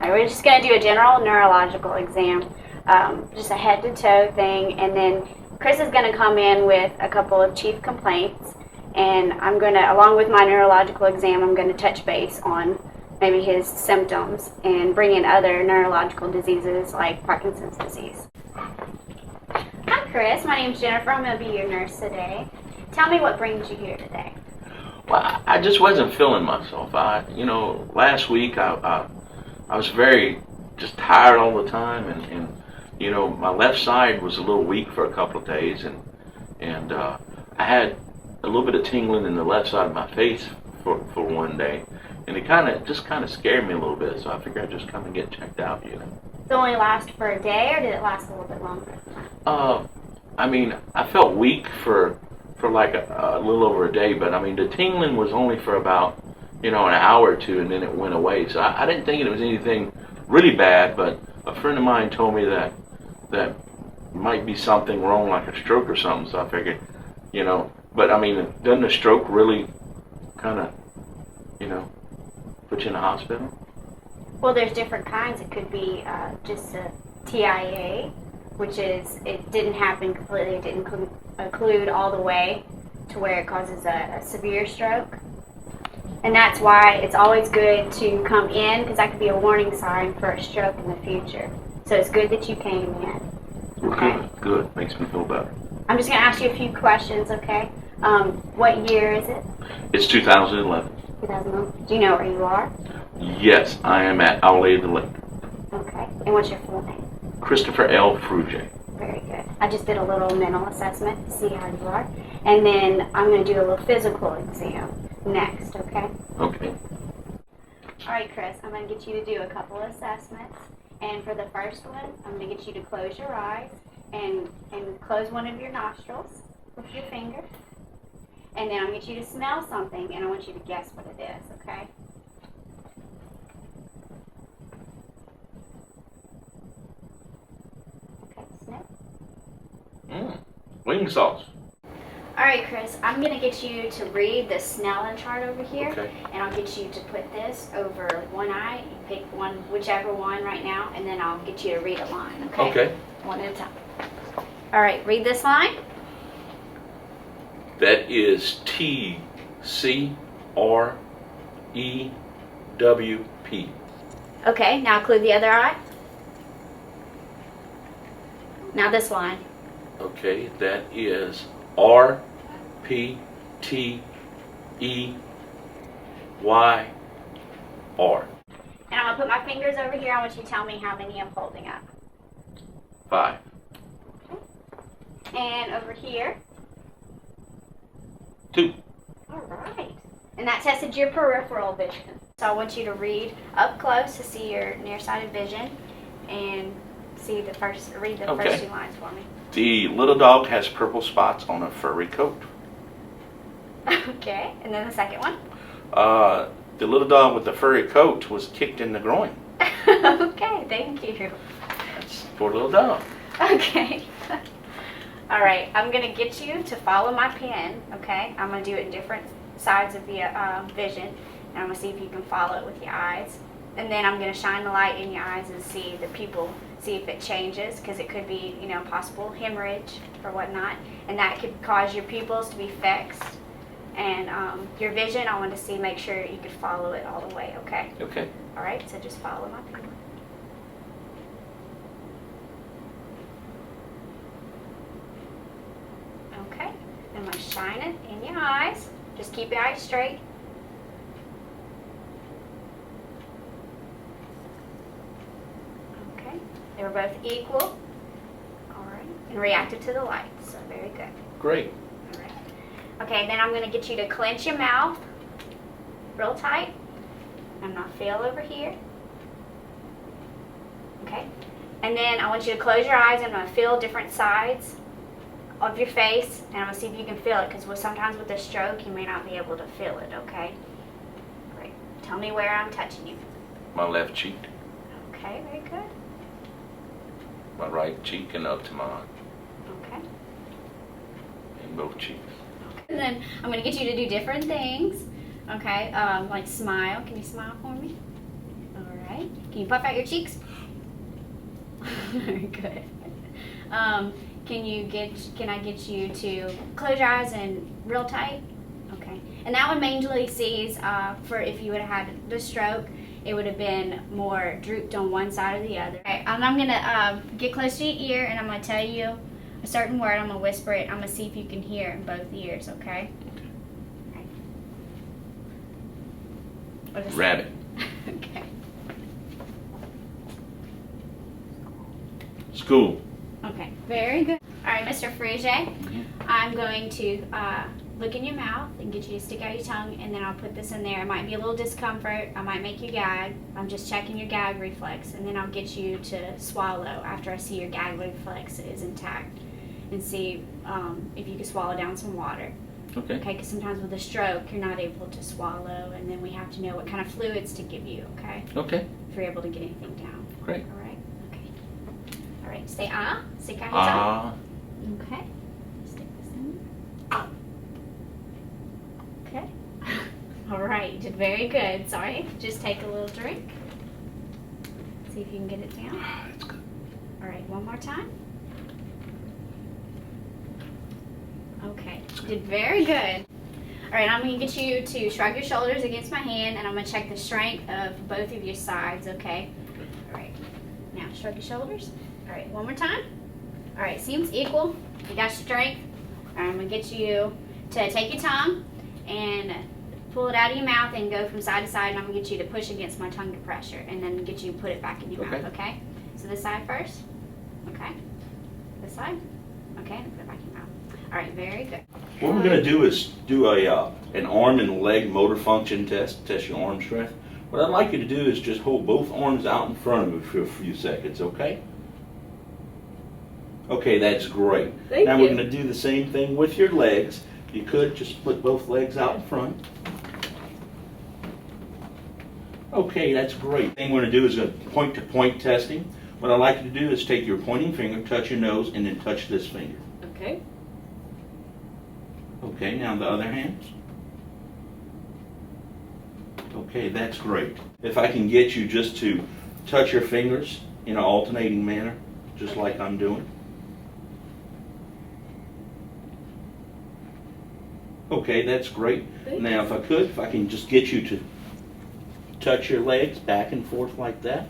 Alright, we're just going to do a general neurological exam, just a head-to-toe thing, and then Chris is going to come in with a couple of chief complaints, and I'm going to, along with my neurological exam, I'm going to touch base on maybe his symptoms and bring in other neurological diseases like Parkinson's disease. Hi Chris, my name's Jennifer. I'm going to be your nurse today. Tell me what brings you here today. Well, I just wasn't feeling myself. Last week I was very just tired all the time, and my left side was a little weak for a couple of days, and I had a little bit of tingling in the left side of my face for one day, and it kind of scared me a little bit. So I figured I'd just come and get checked out. Did it only last for a day, or did it last a little bit longer? I felt weak for like a little over a day, but the tingling was only for about an hour or two, and then it went away. So I didn't think it was anything really bad, but a friend of mine told me that might be something wrong, like a stroke or something. So I figured, but doesn't a stroke really kind of, put you in the hospital? Well, there's different kinds. It could be just a TIA, which is it didn't happen completely, it didn't occlude all the way to where it causes a severe stroke. And that's why it's always good to come in, because that could be a warning sign for a stroke in the future. So it's good that you came in. Okay? Good. Makes me feel better. I'm just going to ask you a few questions, okay? What year is it? It's 2011. 2011. Do you know where you are? Yes, I am at Outlet of the Lake. Okay. And what's your full name? Christopher L. Fruge. Very good. I just did a little mental assessment to see how you are. And then I'm going to do a little physical exam next, okay? Okay. All right, Chris, I'm going to get you to do a couple of assessments. And for the first one, I'm going to get you to close your eyes and close one of your nostrils with your finger. And then I'm going to get you to smell something, and I want you to guess what it is, okay? Wing sauce. All right, Chris, I'm going to get you to read the Snellen chart over here, okay. And I'll get you to put this over one eye. You pick one, whichever one right now, and then I'll get you to read a line, okay? Okay. One at a time. All right, read this line. That is TCREWP. Okay, now include the other eye. Now this line. Okay, that is RPTEYR. And I'm going to put my fingers over here. I want you to tell me how many I'm holding up. 5. And over here. 2. All right. And that tested your peripheral vision. So I want you to read up close to see your nearsighted vision and read the first 2 lines for me. The little dog has purple spots on a furry coat. Okay, and then the second one? The little dog with the furry coat was kicked in the groin. Okay, thank you. That's poor little dog. Okay. All right, I'm going to get you to follow my pen, okay? I'm going to do it in different sides of the vision, and I'm going to see if you can follow it with your eyes. And then I'm going to shine the light in your eyes and see the pupil, see if it changes, because it could be, possible hemorrhage or whatnot, and that could cause your pupils to be fixed. And your vision, I want to see, make sure you could follow it all the way, okay? Okay. All right, so just follow my pen. Okay, I'm going to shine it in your eyes. Just keep your eyes straight. Okay, they were both equal. All right, and reacted to the light, so very good. Great. All right. Okay, then I'm going to get you to clench your mouth real tight. I'm going to feel over here. Okay, and then I want you to close your eyes. I'm going to feel different sides of your face, and I'm going to see if you can feel it, because sometimes with a stroke you may not be able to feel it, okay? Great. Tell me where I'm touching you. My left cheek. Okay, very good. My right cheek and up to my Okay. in both cheeks. Okay. And then I'm going to get you to do different things, okay? Like smile. Can you smile for me? All right. Can Can you puff out your cheeks? Very good. Can I get you to close your eyes and real tight? Okay. And that one mainly sees for if you would have had the stroke, it would have been more drooped on one side or the other. Okay, and I'm gonna get close to your ear and I'm gonna tell you a certain word. I'm gonna whisper it. I'm gonna see if you can hear it in both ears. Okay. Rabbit. Okay. School. Okay, very good. All right, Mr. Frege, I'm going to look in your mouth and get you to stick out your tongue, and then I'll put this in there. It might be a little discomfort. I might make you gag. I'm just checking your gag reflex, and then I'll get you to swallow after I see your gag reflex is intact, and see if you can swallow down some water. Okay. Okay, because sometimes with a stroke, you're not able to swallow, and then we have to know what kind of fluids to give you, okay? Okay. If you're able to get anything down. Great. All right, okay. All right, say stick out your Ah. tongue. Okay, stick this in. Okay. All right, you did very good. Sorry, just take a little drink. See if you can get it down. That's good. All right, one more time. Okay, you did very good. All right, I'm gonna get you to shrug your shoulders against my hand, and I'm gonna check the strength of both of your sides, okay? All right, now shrug your shoulders. All right, one more time. All right, seems equal. You got strength. All right, I'm gonna get you to take your tongue and pull it out of your mouth and go from side to side, and I'm gonna get you to push against my tongue to pressure, and then get you to put it back in your mouth, okay? So this side first, okay? This side, okay, and put it back in your mouth. All right, very good. What we're going to do is do an arm and leg motor function test your arm strength. What I'd like you to do is just hold both arms out in front of you for a few seconds, okay? Okay, that's great. Thank now you. we're going to do the same thing with your legs. If you could, just put both legs out in front. Okay, that's great. The thing we're going to do is a point-to-point testing. What I'd like you to do is take your pointing finger, touch your nose, and then touch this finger. Okay. Okay, now the other hand. Okay, that's great. If I can get you just to touch your fingers in an alternating manner, just like I'm doing. Okay, that's great. Thank Now if I can just get you to touch your legs back and forth like that.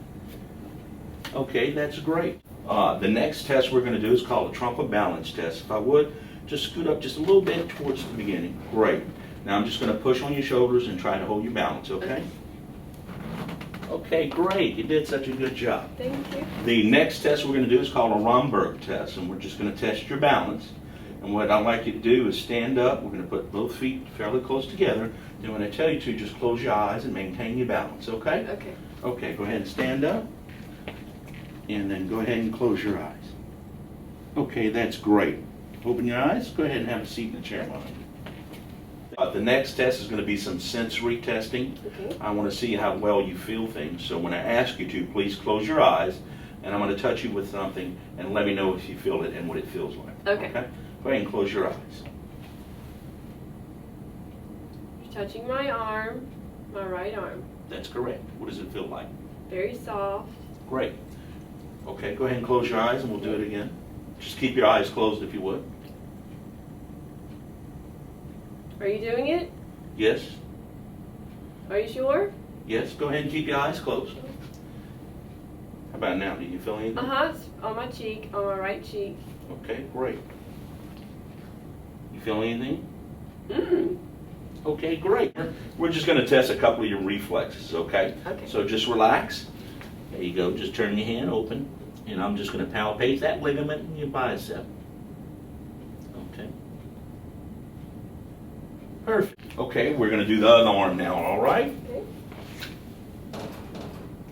Okay, that's great. The next test we're going to do is called a trunk balance test. If I would, just scoot up just a little bit towards the beginning. Great. Now I'm just going to push on your shoulders and try to hold your balance, okay? Okay, great. You did such a good job. Thank you. The next test we're going to do is called a Romberg test, and we're just going to test your balance. And what I'd like you to do is stand up. We're going to put both feet fairly close together. Then when I tell you to, just close your eyes and maintain your balance, okay? Okay. Okay, go ahead and stand up. And then go ahead and close your eyes. Okay, that's great. Open your eyes. Go ahead and have a seat in the chair behind you. The next test is going to be some sensory testing. Okay. I want to see how well you feel things. So when I ask you to, please close your eyes, and I'm going to touch you with something, and let me know if you feel it and what it feels like. Okay. Go ahead and close your eyes. You're touching my arm, my right arm. That's correct. What does it feel like? Very soft. Great. Okay, go ahead and close your eyes, and we'll do it again. Just keep your eyes closed if you would. Are you doing it? Yes? Are you sure? Yes, go ahead and keep your eyes closed. How about now? Do you feel anything? It's on my cheek, on my right cheek. Okay, great. You feel anything? Mm. Okay, great. We're just going to test a couple of your reflexes, okay? Okay. So just relax. There you go. Just turn your hand open, and I'm just going to palpate that ligament in your bicep. Okay. Perfect. Okay, we're going to do the other arm now, all right? Okay.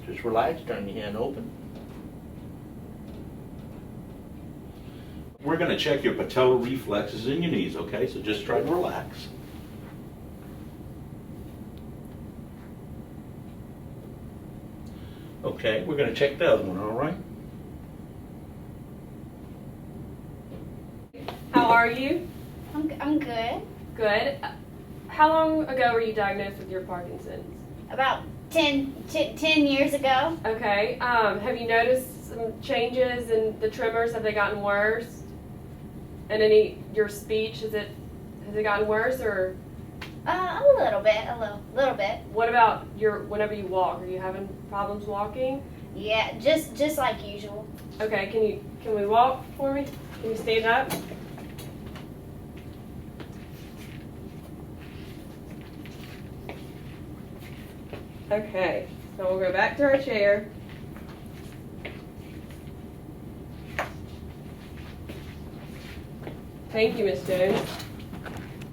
Just relax, turn your hand open. We're going to check your patellar reflexes in your knees, okay? So just try to relax. Okay, we're going to check the other one, all right? How are you? I'm good. Good. How long ago were you diagnosed with your Parkinson's? About 10 years ago. Okay. Have you noticed some changes in the tremors? Have they gotten worse? And your speech, has it gotten worse, or A little bit, a little bit. what about whenever you walk? Are you having problems walking? Yeah, just like usual. Okay, can we walk for me? Can you stand up? Okay, so we'll go back to our chair. Thank you, Miss Jones.